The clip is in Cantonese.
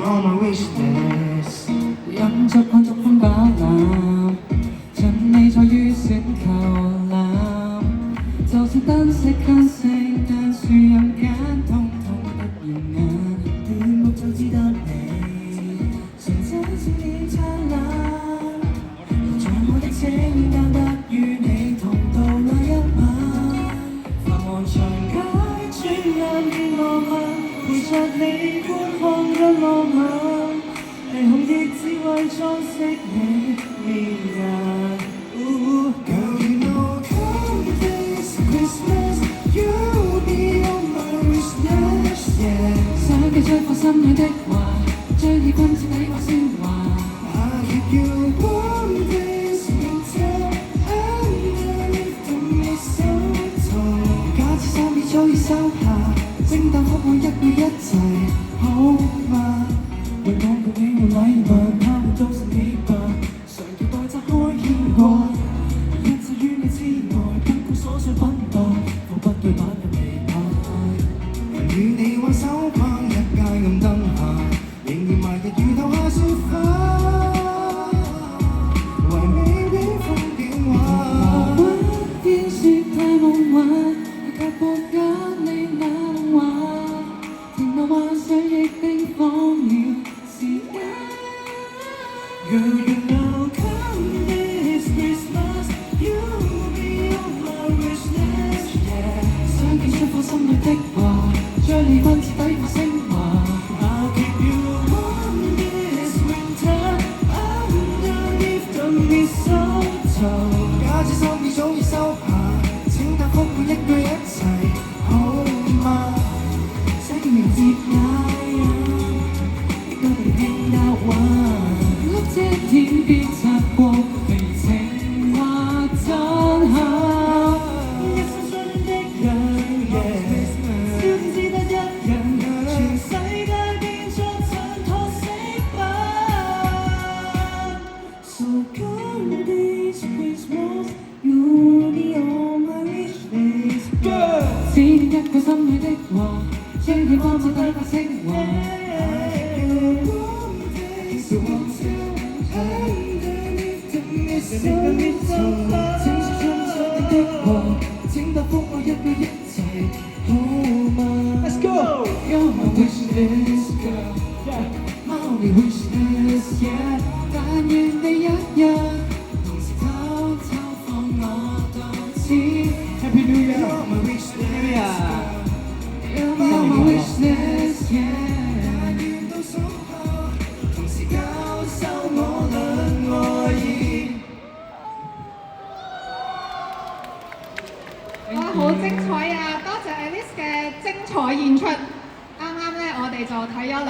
on my wish list。飲足看逐風飽覽，盡你在於選購覽，就算燈飾間星間樹蔭間，通通不耀眼。戀目就只得你，純真鮮豔燦爛，留在我的清單，得與你同度那一晚。繁忙長街，轉眼變浪漫，陪着你觀看日落晚。霓虹亦只為裝飾你面顏。Girl, you know come this Christmas, you'll be on my wish list, yeah。想記出我心裏的話，將以君徹底我先話。I give you one this winter underneath the mistletoe。假設心意早已收下，聖誕福我一句一齊好嗎？為我陪你換禮物，他會早晨起吧，常期待拆開牽掛，一切於你之外，不顧瑣碎奔波，我不對版入期待。與你挽手逛一街暗燈下，仍然埋日如投下雪花，為你比風景畫。天說太夢幻，卻沒有你那動畫，停留幻想亦冰封了時間。Girl, you know come this Christmas, you'll be on my wish list, yeah。想記出我心裏的話，將你君徹底我升華。I'll keep you warm this winter underneath the mistletoe。假設心意早已收下，請答覆我一句一齊好嗎？寫個名字那樣，都被聽得玩。粒這天邊擦過，微情話真巧。一生相戀的人，小天只得一人，全世界變作襯托飾品。So come this Christmas, you'll be on my wish list。只念一個心裏的話，將你光徹底發升華。請說出你的話，請答覆我一句一齊好嗎 Let's go. You're my wish list girl, my only wish list, yeah。但願你一日同時偷偷放我到此。 Happy New Year. You're my wish list. You're my wish list, yeah。但願到數下，同時交收我倆愛意。哇，好精彩啊！多謝 Alice 嘅精彩演出。啱啱咧，我哋就睇咗